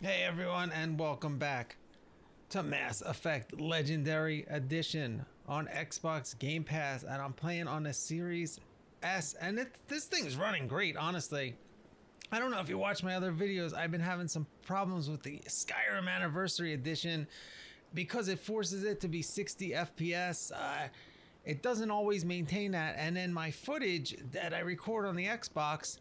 Hey everyone, and welcome back to Mass Effect Legendary Edition on Xbox Game Pass, and I'm playing on the Series S, and this thing's running great, honestly. I don't know if you watch my other videos, I've been having some problems with the Skyrim Anniversary Edition because it forces it to be 60 FPS. It doesn't always maintain that, and then my footage that I record on the Xbox,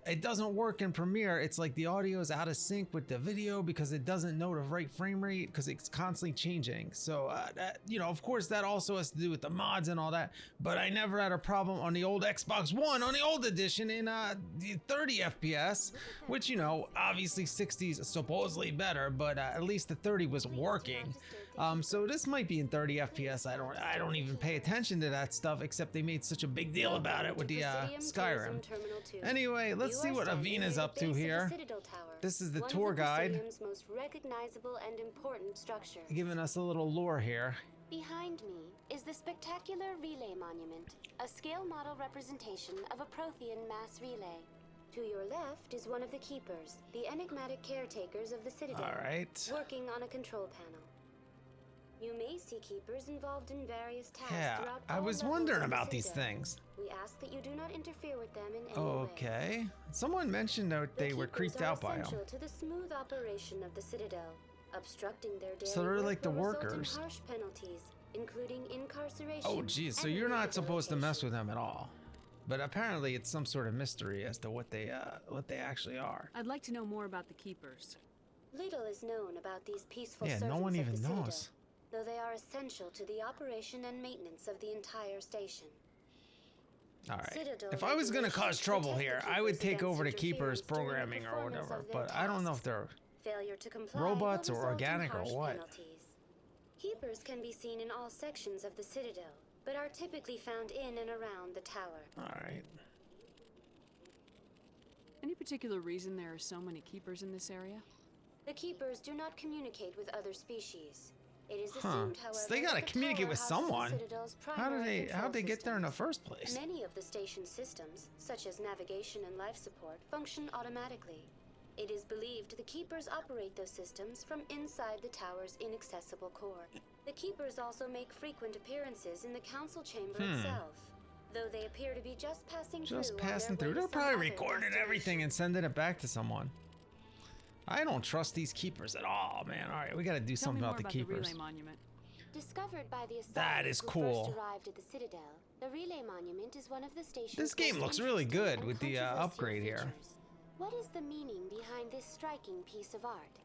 it doesn't work in Premiere. It's like the audio is out of sync with the video because it doesn't know the right frame rate because it's constantly changing. So, of course, that also has to do with the mods and all that. But I never had a problem on the old Xbox One, on the old edition in 30 FPS, which, obviously 60 is supposedly better, but at least the 30 was working. So this might be in 30 FPS. I don't even pay attention to that stuff, except they made such a big deal about it with the Skyrim. Anyway, let's see what Avina's up to here. This is the tour guide. Most recognizable and important structure. Giving us a little lore here. Behind me is the spectacular relay monument, a scale model representation of a Prothean mass relay. To your left is one of the keepers, the enigmatic caretakers of the Citadel, all right, working on a control panel. You may see keepers involved in various tasks throughout all I was levels wondering of the about these Citadel. things. We ask that you do not interfere with them in any way. Okay. Someone mentioned that they were creeped out by them. Essential to the smooth operation of the Citadel, obstructing their daily So they're like the work will result in workers. harsh penalties, including incarceration. Oh, geez. So and you're not supposed to mess rehabilitation. with them at all. But apparently it's some sort of mystery as to what they actually are. I'd like to know more about the keepers. Little is known about these peaceful Yeah, servants no one of even the Citadel, knows. though they are essential to the operation and maintenance of the entire station. All right. Citadel If I was going to cause regulations trouble protect here, the I would keepers take over the against keepers interference during the programming or performance whatever. of their But I don't know if tasks. they're Failure to comply robots will or result in organic or harsh what. penalties. Keepers can be seen in all sections of the Citadel, but are typically found in and around the tower. all right. Any particular reason there are so many keepers in this area? The Keepers do not communicate with other species. It is assumed, however, So they gotta that the communicate tower with houses the someone. Citadel's How'd primary control they get there in the systems. first place? Many of the station's systems, such as navigation and life support, function automatically. It is believed the Keepers operate those systems from inside the tower's inaccessible core. The Keepers also make frequent appearances in the council chamber itself, though they appear to be just passing through. Just on passing their through. way to They're some probably other recording everything destination. and sending it back to someone. I don't trust these keepers at all, man. All right, we got to do Tell something me more about the about keepers. the relay monument. Discovered by the That asylum is who cool. first arrived at the Citadel, the relay monument is one of the station's This game most looks really interesting good and with the controversial upgrade here. features. What is the meaning behind this striking piece of art?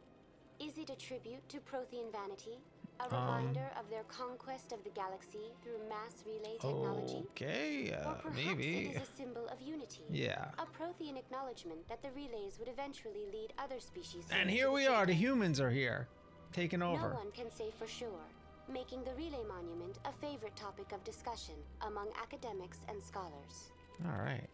Is it a tribute to Prothean vanity? A reminder of their conquest of the galaxy through mass relay technology? Okay, Or perhaps maybe. it is a symbol of unity. Yeah. A Prothean acknowledgement that the relays would eventually lead other species. And to here the we are. The Citadel. humans are here, taking No over. one can say for sure, making the relay monument a favorite topic of discussion among academics and scholars. All right.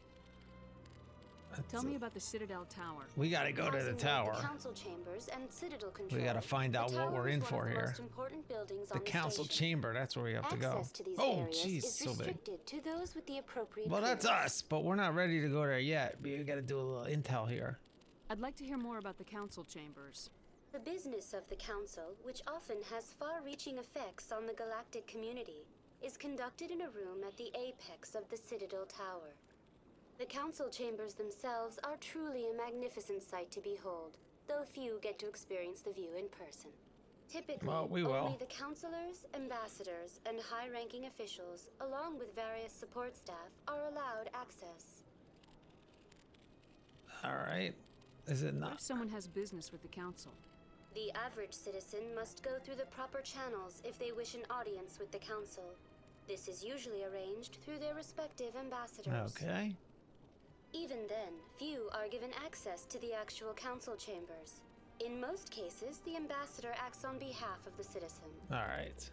Tell me about the Citadel Tower. We got to go to the Housing both tower. The council chambers and citadel control. We got to find out The what tower we're is in one for of the here. most important buildings The on council station. chamber. That's where we have to go. Access to these Oh, areas jeez, is so big. restricted to those with the appropriate Well, that's clearance. us, but we're not ready to go there yet. We got to do a little intel here. I'd like to hear more about the council chambers. The business of the council, which often has far-reaching effects on the galactic community, is conducted in a room at the apex of the Citadel Tower. The council chambers themselves are truly a magnificent sight to behold, though few get to experience the view in person. Typically, Well, we will. only the councilors, ambassadors, and high-ranking officials, along with various support staff, are allowed access. All right. Is it What if not? someone has business with the council? The average citizen must go through the proper channels if they wish an audience with the council. This is usually arranged through their respective ambassadors. Okay. Even then, few are given access to the actual council chambers. In most cases, the ambassador acts on behalf of the citizen. All right.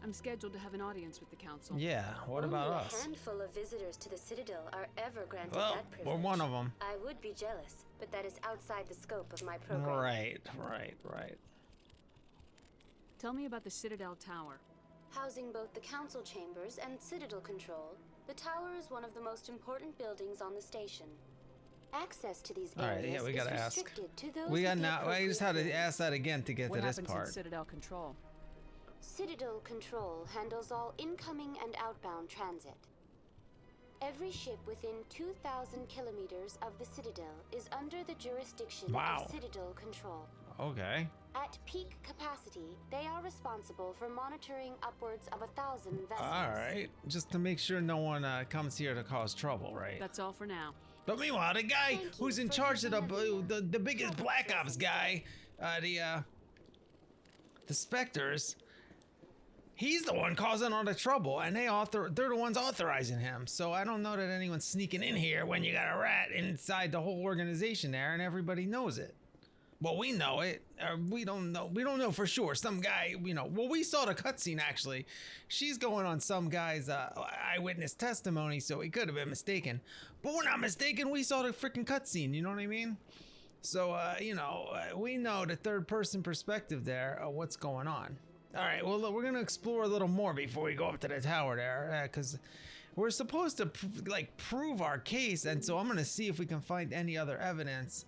I'm scheduled to have an audience with the council. Yeah. What about Only us? a handful of visitors to the Citadel are ever granted Well, that privilege. we're one of them. I would be jealous, but that is outside the scope of my program. Right. Tell me about the Citadel Tower. Housing both the council chambers and Citadel control, the tower is one of the most important buildings on the station. Access to these All right, areas yeah, we is gotta ask. restricted to those We got with the now. I just had to appropriate ask that again to get What to this happens part. in Citadel Control? Citadel Control handles all incoming and outbound transit. Every ship within 2,000 kilometers of the Citadel is under the jurisdiction Wow. of Citadel Control. Okay. At peak capacity, they are responsible for monitoring upwards of 1,000 vessels. All right, just to make sure no one comes here to cause trouble, right? That's all for now. But meanwhile, the guy Thank who's you in for charge of using the biggest Black Ops guy, the Spectres, he's the one causing all the trouble, and they're the ones authorizing him. So I don't know that anyone's sneaking in here when you got a rat inside the whole organization there, and everybody knows it. Well, we know it. We don't know. We don't know for sure. Some guy, well, we saw the cutscene actually. She's going on some guy's eyewitness testimony, so he could have been mistaken. But we're not mistaken. We saw the freaking cutscene. You know what I mean? So, we know the third person perspective there of what's going on. All right. Well, look, we're going to explore a little more before we go up to the tower there, because we're supposed to prove our case. And so I'm going to see if we can find any other evidence.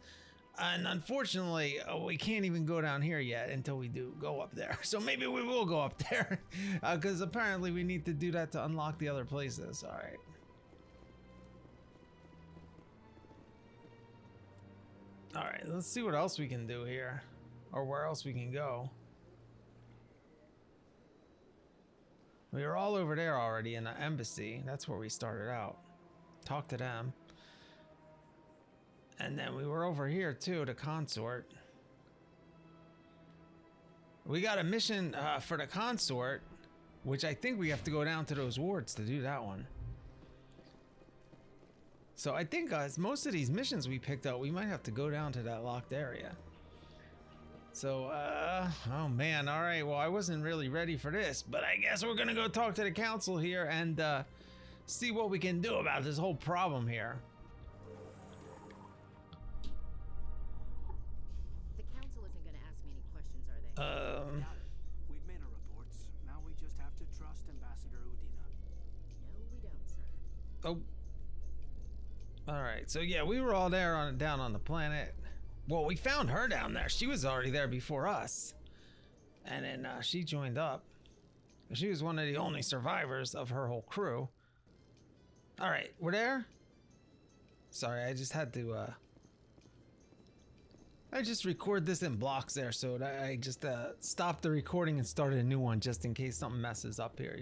And unfortunately, we can't even go down here yet until we do go up there. So maybe we will go up there, because apparently we need to do that to unlock the other places. All right. All right, let's see what else we can do here, or where else we can go. We were all over there already in the embassy. That's where we started out. Talk to them. And then we were over here too, the consort. We got a mission for the consort, which I think we have to go down to those wards to do that one. So I think most of these missions we picked up, we might have to go down to that locked area. So, oh man, all right. Well, I wasn't really ready for this, but I guess we're gonna go talk to the council here and see what we can do about this whole problem here. We've made our reports. Now we just have to trust Ambassador Udina. No, we don't, sir. Oh. All right. So yeah, we were all there down on the planet. Well, we found her down there. She was already there before us. And then she joined up. She was one of the only survivors of her whole crew. All right, we're there. Sorry, I just had to I just record this in blocks there, so that I just stopped the recording and started a new one just in case something messes up here,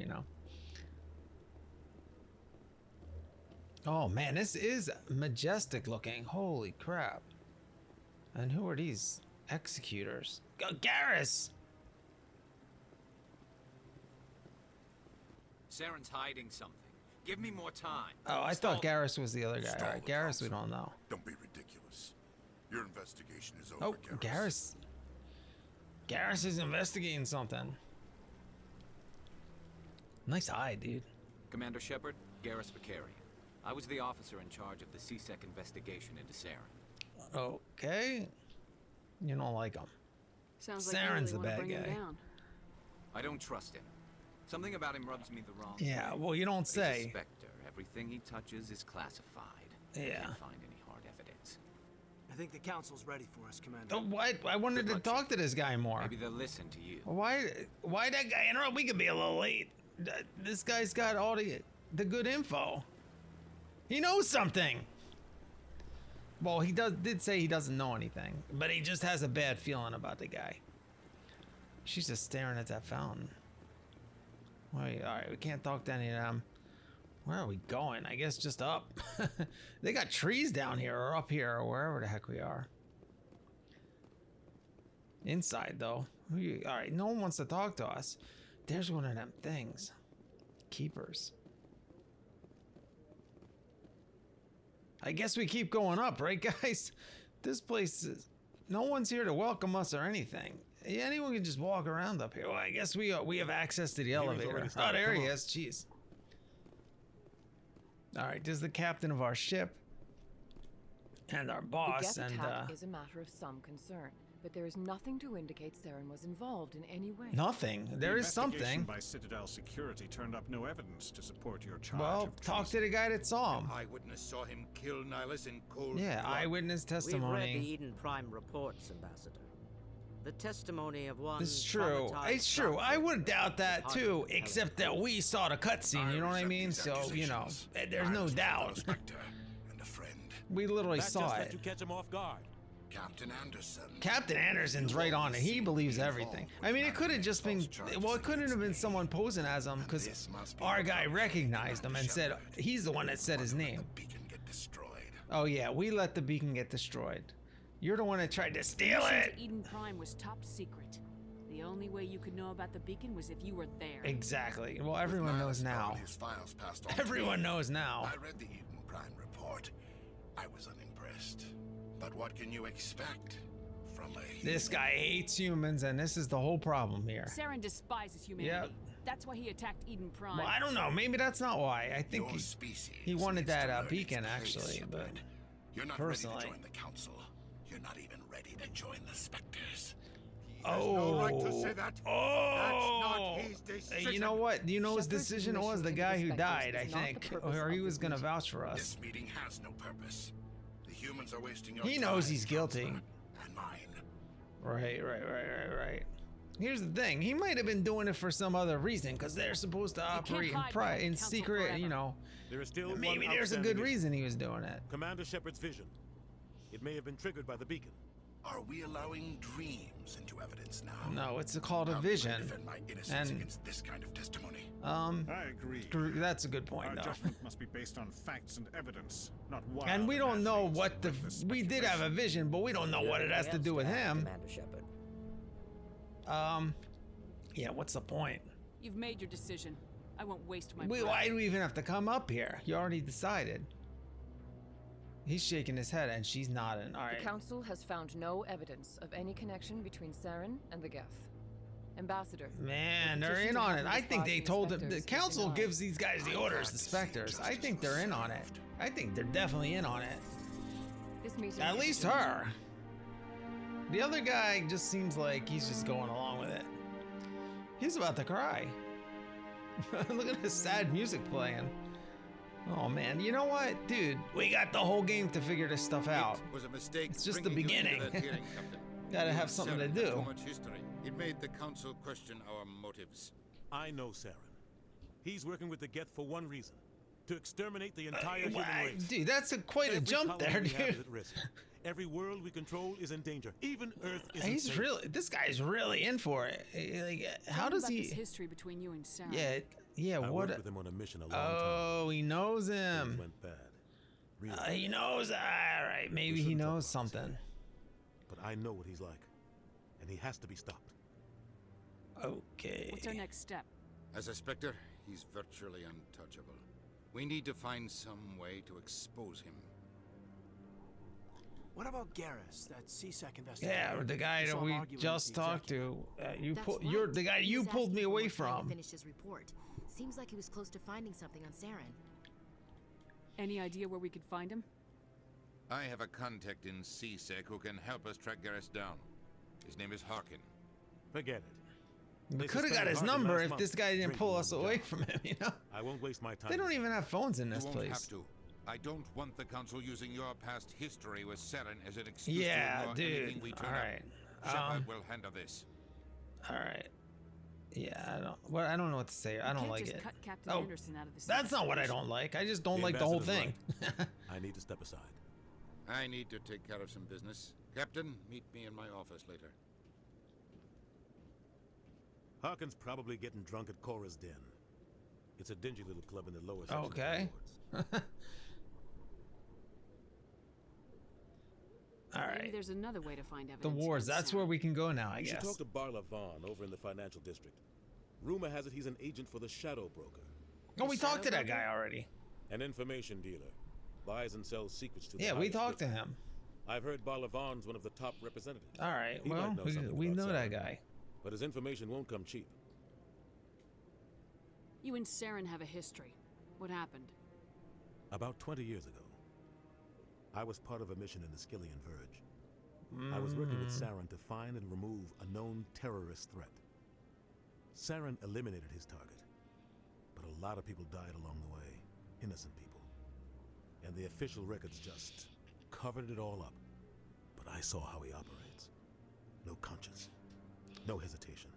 Oh man, this is majestic looking. Holy crap. And who are these executors? Garrus! Saren's hiding something. Give me more time. Oh, I thought Garrus was the other guy. All right, Garrus, we don't know. Don't be ridiculous. Your investigation is over, Oh, Garrus. Garrus is investigating something. Nice eye, dude. Commander Shepard, Garrus Vicarian. I was the officer in charge of the CSEC investigation into Saren. Okay. You don't like him. Sounds like Saren's you the really bad want to bring guy. him down. I don't trust him. Something about him rubs me the wrong Yeah, way. well, you don't He's a say. Spectre. Everything he touches is classified. I Yeah. can't find any hard evidence. I think the council's ready for us, Commander. Oh, what? I wanted Good to luck, talk Chief. to this guy more. Maybe they'll listen to you. Why that guy interrupt? We could be a little late. This guy's got all the good info. He knows something. Well, he did say he doesn't know anything, but he just has a bad feeling about the guy. She's just staring at that fountain. Wait, all right, we can't talk to any of them. Where are we going? I guess just up. They got trees down here or up here or wherever the heck we are. Inside though. All right, no one wants to talk to us. There's one of them things. Keepers. I guess we keep going up, right guys? This place is... No one's here to welcome us or anything. Anyone can just walk around up here. Well, I guess we have access to the elevator. Oh, there he is. Jeez. All right, this is the captain of our ship and our boss. The And Geth attack is a matter of some concern, but there is nothing to indicate Saren was involved in any way. Nothing. There is Investigation something. by Citadel Security turned up no evidence to support your charge. Well, of talk to treason. the guy that saw him. Eyewitness saw him kill Nihilus in cold Yeah, blood. eyewitness We've read the testimony. Eden Prime reports, Ambassador. The testimony of one. It's true. traumatized It's true. I doctor would doubt that is too, hardly except that we saw the cutscene. You know what I mean? So you know, there's no doubt. Spectre and a friend, We literally That saw just it. let you catch him off guard. Captain Anderson. Captain Anderson's right on it. He believes everything. I mean, it could have just been, well, it couldn't have been someone posing as him because our guy recognized him and said, he's the one that said his name. The beacon get destroyed. Oh yeah, we let the beacon get destroyed. You're the one that tried to steal Mission it. to Eden Prime was top secret. The only way you could know about the beacon was if you were there. Exactly. Well, everyone knows Nihilus now. gone, his files passed on to Everyone me. knows now. I read the Eden Prime report. I was unimpressed. But what can you expect from a human? This guy hates humans, and this is the whole problem here. Saren despises humanity. That's why he attacked Eden Prime. Well, I don't know. Maybe that's not why. I think Your species he wanted needs to that learn its beacon, place, actually, but Shepard. You're not personally. ready to join the council. You're not even ready to join the Spectres. Oh, right to say that. oh! That's not his decision. You know what? Do you know his Shepard's decision was? The mission guy into who the died, Spectres I is not the think, purpose or he of was this gonna meeting. vouch for us. This meeting has no purpose. The humans are wasting your He time, knows he's guilty. Counselor, and mine. Right. Here's the thing. He might have been doing it for some other reason, because they're supposed to operate in hide behind in council secret. forever. You know, There is still maybe one there's a outstanding good issue. reason he was doing it. Commander Shepard's vision. It may have been triggered by the beacon. Are we allowing dreams into evidence now? No, it's called a How can I vision. defend my innocence And against this kind of testimony? I agree. That's a good point, Our though. judgment must be based on facts and evidence, not wild And we don't know imaginings what and the. reckless We did have a speculation. vision, but we don't know what it has to do with him. Commander Shepard. Yeah, what's the point? You've made your decision. I won't waste my Why breath. do we even have to come up here? You already decided. He's shaking his head and she's nodding. All The right. council has found no evidence of any connection between Saren and the Geth. Ambassador. Man, the they're petition in to on have it. the I think they Spectres told him. The is council denied. gives these guys the orders, the specters. I think they're in on it. I think they're definitely in on it. This meeting At is least adjourned. her. The other guy just seems like he's just going along with it. He's about to cry. Look at this sad music playing. Oh man, you know what, dude? We got the whole game to figure this stuff out. It was a mistake. It's just the bringing you into beginning. that hearing, Captain. Gotta You have and something to Saren had do. Too much history. It made the council question our motives. I know Saren. He's working with the Geth for one reason. To exterminate the entire human race. Dude, that's quite a Every jump colony there, we have is dude. at risk. Every world we control is in danger. Even Earth is He's really. This guy's really in for it. Like, how Tell me does about he? this history between you and Saren. Yeah. I What? worked with him on a mission a long Oh, he knows time. him. Things went bad. Really bad. He knows. All right, maybe he shouldn't talk knows about this something. But I know what he's like. And he has to be stopped. Okay. What's our next step? As a Spectre, he's virtually untouchable. We need to find some way to expose him. What about Garrus, that C-Sec investigator? Yeah, the guy We that saw him we arguing with just the talked to. executive. You're the guy you pulled me away from. Finish his report. Seems like he was close to finding something on Saren. Any idea where we could find him? I have a contact in C-Sec who can help us track Garrus down. His name is Harkin. Forget it. We They could have got suspended his Harkin number last if month this guy didn't for pull drinking us on the away job. from him, you know? I won't waste my time. They don't even have phones in You this won't place. have to. I don't want the council using your past history with Saren as an excuse Yeah, to ignore anything dude. we All turn right. up. Shepard will handle this. All right. Yeah, I don't know what to say. I You don't can't like just it. cut Captain Oh, Anderson out of this. That's not what I don't like. I just don't like the whole thing. ambassador's I need to step aside. I need to take care of some business. Captain, meet me in my office later. Harkin's probably getting drunk at Cora's Den. It's a dingy little club in the lower section Okay. of the wards. All Maybe right. there's another way to find evidence. The wars. on That's Saren. where we can go now, I You should guess. talk to Barla Vaughn over in the financial district. Rumor has it he's an agent for the Shadow Broker, Oh, we talked to that Shadow guy already. an information dealer. Buys and sells secrets to the Yeah, we highest talked to bidder. him. I've heard Barla Vaughn's one of the top representatives. All right. He might Well, know something we about know that Saren. guy. But his information won't come cheap. You and Saren have a history. What happened? About 20 years ago, I was part of a mission in the Skillian Verge. I was working with Saren to find and remove a known terrorist threat. Saren eliminated his target, but a lot of people died along the way, innocent people. And the official records just covered it all up. But I saw how he operates. No conscience, no hesitation.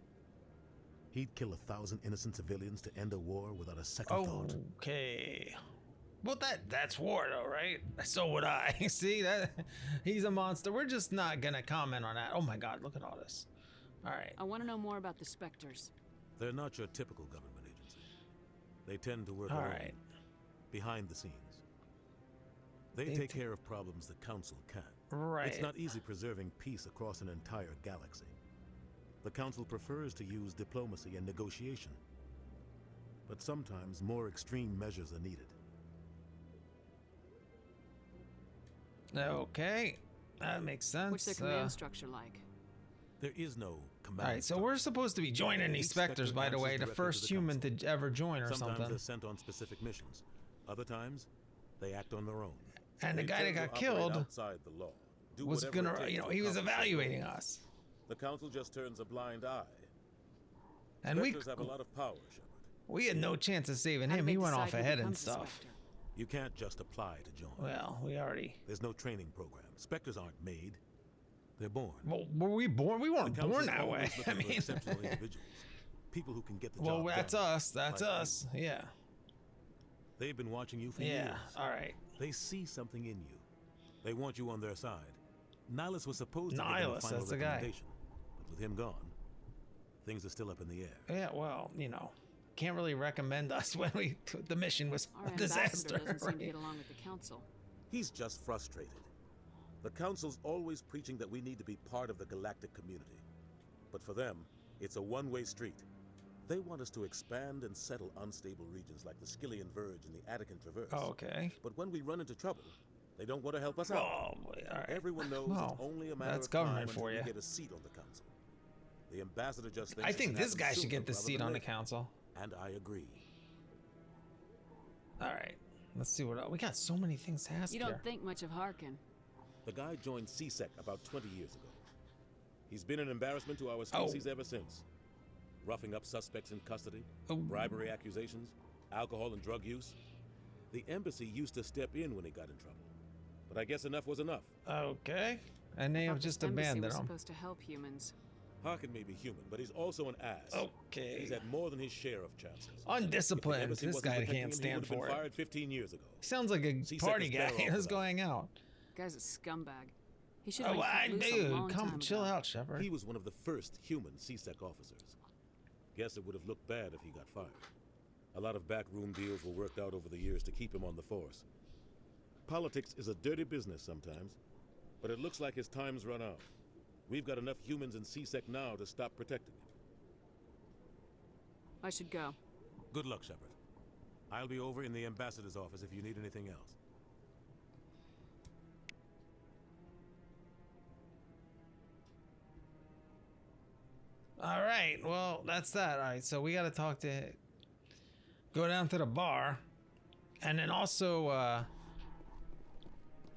He'd kill 1,000 innocent civilians to end a war without a second thought. Okay. Well, that's war, though, right? So would I. See that? He's a monster. We're just not gonna comment on that. Oh my God! Look at all this. All right. I want to know more about the Spectres. They're not your typical government agency. They tend to work All alone, right. behind the scenes. They take care of problems the Council can't. Right. It's not easy preserving peace across an entire galaxy. The Council prefers to use diplomacy and negotiation. But sometimes more extreme measures are needed. Okay. That makes sense. What's their command structure like? There is no command. All right, so we're supposed to be joining these Spectres, by the way, the first human to ever join or Sometimes something. they're sent on specific missions. Other times, they act on their own. And the They guy that tend to got operate killed outside the law, do was whatever it gonna, takes you know, to he was accomplish their evaluating goals. us. The Council just turns a blind eye. And Spectres have a lot of power, Shepard. we had no chance of saving How do him. they He went decide off who ahead and becomes a stuff. Spectre? You can't just apply to join. Well, we already... There's no training program. Spectres aren't made. They're born. Well, were we born? We weren't The born Council's that always way. I looking for mean... exceptional individuals. People who can get the Well, job that's done. us. That's Like us. Yeah. They've been watching you for Yeah. years. All right. They see something in you. They want you on their side. Nihilus was supposed to give them a Nihilus, final that's the guy. recommendation, but with him gone, things are still up in the air. Yeah, well, you know, can't really recommend us when the mission was Our a disaster. ambassador doesn't seem to right? get along with the Council. He's just frustrated. The Council's always preaching that we need to be part of the galactic community. But for them, it's a one-way street. They want us to expand and settle unstable regions like the Skillian Verge and the Attican Traverse. Oh, okay. But when we run into trouble, they don't want to help us out. Oh, boy. All right. Everyone knows Well, it's only a matter that's of time government until for we you. get a seat on the Council. The ambassador just thinks I it think can this happen guy should sooner get the rather seat than on the later. council. And I agree. All right. Let's see what we got. So many things to ask You don't here. think much of Harkin. The guy joined CSEC about 20 years ago. He's been an embarrassment to our Oh. species ever since. Roughing up suspects in custody, Oh. bribery accusations, alcohol and drug use. The embassy used to step in when he got in trouble. But I guess enough was enough. Okay. And they I have thought just this embassy abandoned was him. supposed to help humans. Harkin may be human, but he's also an ass. Okay. He's had more than his share of chances. If the Undisciplined. embassy This wasn't guy protecting can't him, stand he would have for been it. fired 15 years ago. He sounds like a CSEC party is better guy off who's without going out. Guy's a scumbag. He should have Oh, been cut loose a dude, long come time chill ago. out, Shepard. He was one of the first human CSEC officers. Guess it would have looked bad if he got fired. A lot of backroom deals were worked out over the years to keep him on the force. Politics is a dirty business sometimes, but it looks like his time's run out. We've got enough humans in CSEC now to stop protecting him. I should go. Good luck, Shepard. I'll be over in the ambassador's office if you need anything else. All right. Well, that's that. All right. So we got to talk to. Go down to the bar, and then also.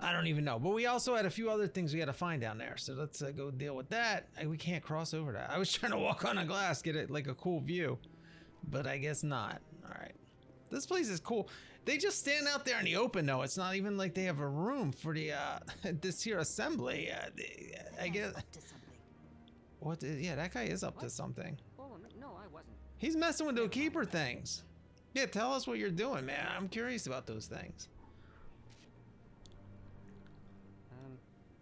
I don't even know, but we also had a few other things we got to find down there. So let's go deal with that. We can't cross over that. I was trying to walk on a glass, get it like a cool view, but I guess not. All right. This place is cool. They just stand out there in the open, though. It's not even like they have a room for the this here assembly. I guess. Up to something. What? Yeah, that guy is up to something. Oh, no, I wasn't. He's messing with the keeper things. Yeah, tell us what you're doing, man. I'm curious about those things.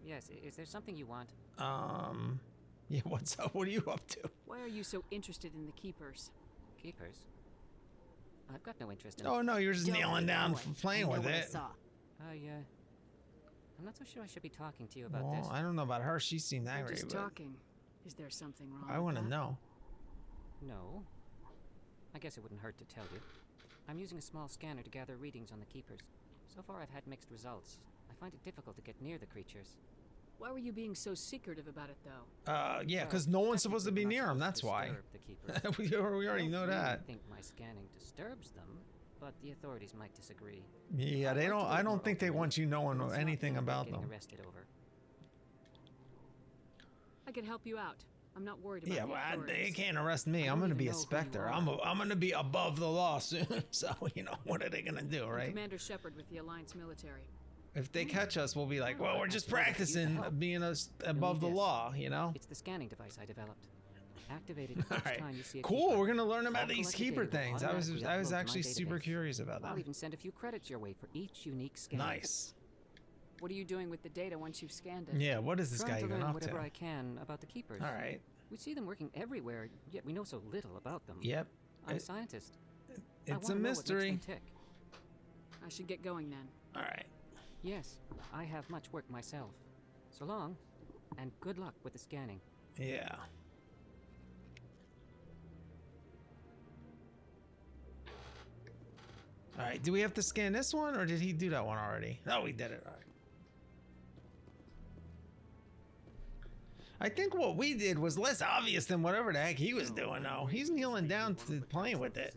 Yes, is there something you want? Yeah, what's up? What are you up to? Why are you so interested in the Keepers? Keepers? I've got no interest in Oh, no, you're just Don't kneeling be down that for way. playing I know with what I it. saw. I'm not so sure I should be talking to you about Well, this. I don't know about her. She seemed We're angry, just but talking. Is there something wrong? I with want to that? know. No. I guess it wouldn't hurt to tell you. I'm using a small scanner to gather readings on the Keepers. So far I've had mixed results. I find it difficult to get near the creatures. Why were you being so secretive about it, though? Yeah, Well, because no one's supposed to be technically near we're him. not That's supposed to why. disturb the Keepers. we already know I don't that. really think my scanning disturbs them, but the authorities might disagree. Yeah, I'd they like to don't. live I more don't think they openly. want you knowing It's not anything worth about getting them. arrested over. I can help you out. I'm not worried about Yeah, the well, they authorities. can't arrest me. I I'm don't gonna be even a know who you specter. are. I'm gonna be above the law soon. So you know what are they gonna do, I'm right? Commander Shepard with the Alliance military. If they catch us, we'll be like, well, we're I just suppose I could use the practicing help. being us You'll above need the this. law, you know. It's the scanning device I developed. Activated All each right, time you see a cool. keeper. We're gonna learn about All these collected keeper data will things. I automatically was upload to my actually super database. curious about I'll them. even send a few credits your way for each unique scan. Nice. What are you doing with the data once you've scanned it? Yeah, what is this Trying guy to even learn up whatever to? I can about the keepers. All right. We see them working everywhere, yet we know so little about them. Yep. I'm a scientist. I It's a wanna know what makes mystery. them tick. I should get going then. All right. Yes, I have much work myself. So long, and good luck with the scanning. Yeah. All right. Do we have to scan this one, or did he do that one already? No, we did it. All right. I think what we did was less obvious than whatever the heck he was doing. Though he's kneeling down to playing with it.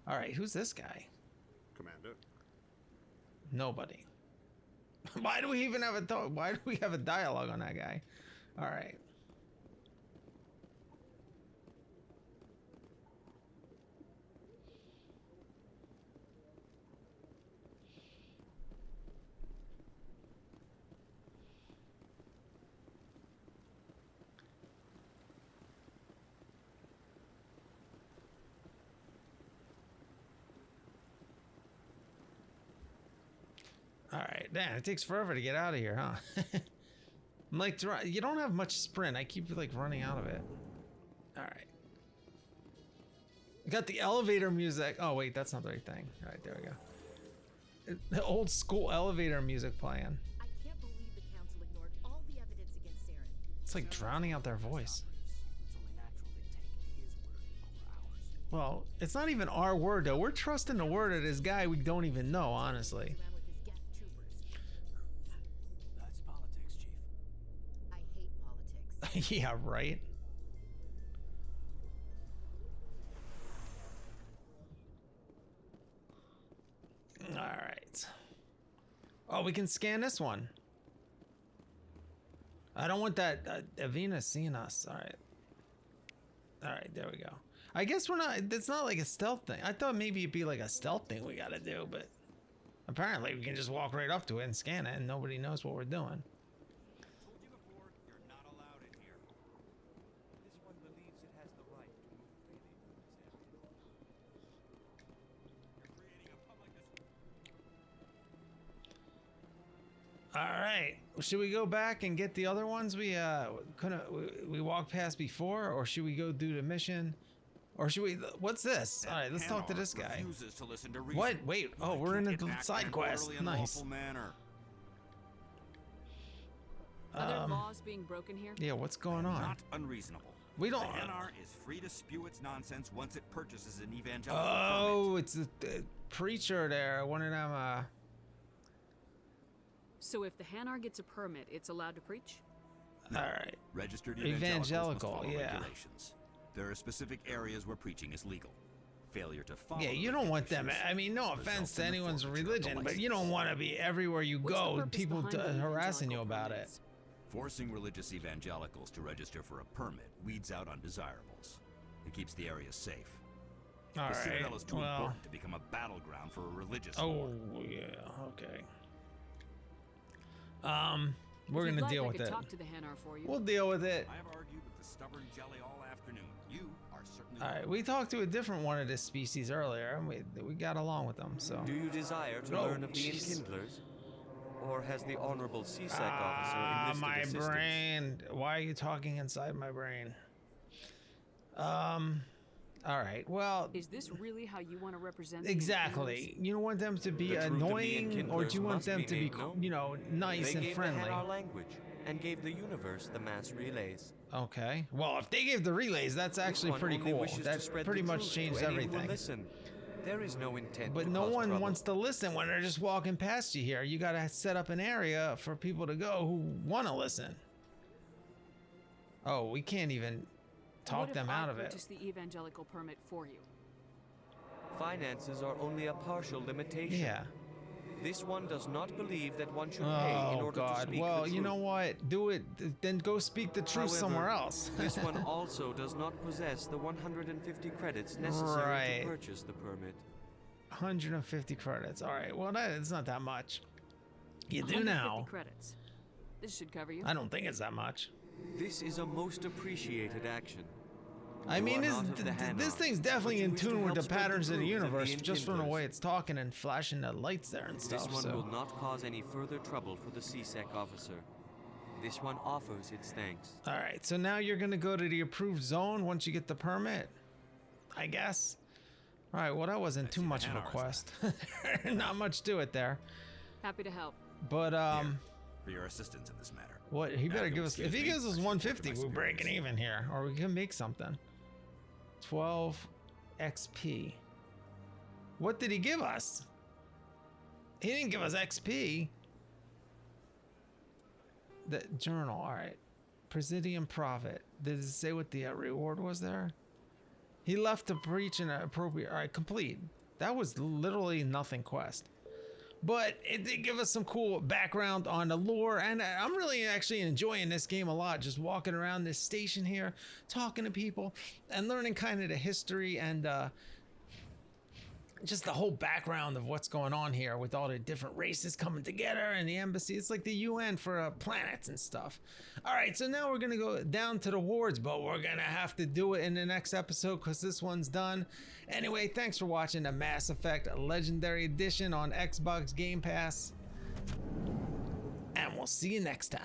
All right. Who's this guy? Commander. Nobody. Why do we even have why do we have a dialogue on that guy? All right. All right, man, it takes forever to get out of here, huh? I'm like, you don't have much sprint. I keep like running out of it. All right. I got the elevator music. Oh wait, that's not the right thing. All right, there we go. The old school elevator music playing. I can't believe the council ignored all the evidence against Saren. It's like drowning out their voice. It's only natural they'd take his word over ours. Well, it's not even our word though. We're trusting the word of this guy we don't even know, honestly. Around with his Geth troopers. That's politics, Chief. I hate politics. Yeah, right. All right. Oh, we can scan this one. I don't want that Avina seeing us. All right. All right, there we go. I guess we're not. It's not like a stealth thing. I thought maybe it'd be like a stealth thing we gotta do, but apparently we can just walk right up to it and scan it, and nobody knows what we're doing. Told you before, you're not allowed in here. This one believes it has the right to move freely through this area. You're creating a public All right. Should we go back and get the other ones we we walked past before, or should we go do the mission, or should we? What's this? All right, let's talk to this guy. Refuses to listen to reason. What? Wait. Oh, we're in a side quest. Nice. Manner. Are there laws being broken here? Yeah. What's going on? Not unreasonable. We don't. The NR is free to spew its nonsense once it purchases an evangelical Oh, permit. it's the preacher there. One of them. So if the Hanar gets a permit, it's allowed to preach? All right. Registered Evangelical, must follow yeah. regulations. There are specific areas where preaching is legal. Failure to follow. Yeah, you don't want them. I mean, no offense to anyone's religion, but you don't want to be everywhere you go. People harassing you about it. Forcing religious evangelicals to register for a permit weeds out undesirables. It keeps the area safe. All the right. Citadel is too Well. important to become a battleground for a religious Oh war. yeah. Okay. We're If you'd gonna like, deal I with could it. talk to the Hanar for you. We'll deal with it. I have argued with the stubborn jelly all afternoon. You are certainly. All right. We talked to a different one of this species earlier, and we got along with them. So. Do you desire to Oh, learn of the jeez. Enkindlers? Or has the Honorable CSEC officer enlisted My assistance? brain. Why are you talking inside my brain? All right. Well. Is this really how you want to represent the Exactly. You don't want them to be The truth of the annoying, or do you Enkindlers want must them be to be, made known. you know, nice They and gave friendly? the Hanar language and gave the universe the mass relays. Okay. Well, if they gave the relays, that's actually One pretty only cool. wishes to That spread pretty the much truth changed to any who will everything. listen. There is no intent But to no cause one trouble. wants to listen when they're just walking past you here. You got to set up an area for people to go who want to listen. Oh, we can't even talk them out of it. Purchase the evangelical permit for you. Finances are only a partial limitation. Yeah. This one does not believe that one should pay in Oh order to God. speak Well, the you know truth. what? Do it. Then go speak the truth However, somewhere else. This one also does not possess the 150 credits necessary Right. to purchase the permit. 150 credits. All right. Well, it's not that much. You do 150 now. credits. This should cover you. I don't think it's that much. This is a most appreciated action. I You mean, are not of the this Hanar, thing's definitely but you in wish to tune with help the spread the patterns of the truth of the universe, just from the Intenders. way it's talking and flashing the lights there and stuff. This one so. will not cause any further trouble for the CSEC officer. This one offers its thanks. All right. So now you're gonna go to the approved zone once you get the permit, I guess. All right. Well, that wasn't too much of a quest. Not much to it there. Happy to help. But For your assistance in this matter. what he Now, better if give you'll us. If excuse he me, gives I us should 150, look at we're my breaking superiors. even here, or we can make something. 12 XP. What did he give us? He didn't give us XP. The journal. All right. Presidium profit. Did it say what the reward was there? He left to breach an appropriate. All right, complete. That was literally nothing quest. But it did give us some cool background on the lore, and I'm really actually enjoying this game a lot. Just walking around this station here, talking to people, and learning kind of the history and just the whole background of what's going on here with all the different races coming together and the embassy. It's like the UN for planets and stuff. All right, so now we're gonna go down to the wards, but we're gonna have to do it in the next episode because this one's done. Anyway, thanks for watching the Mass Effect Legendary Edition on Xbox Game Pass, and we'll see you next time.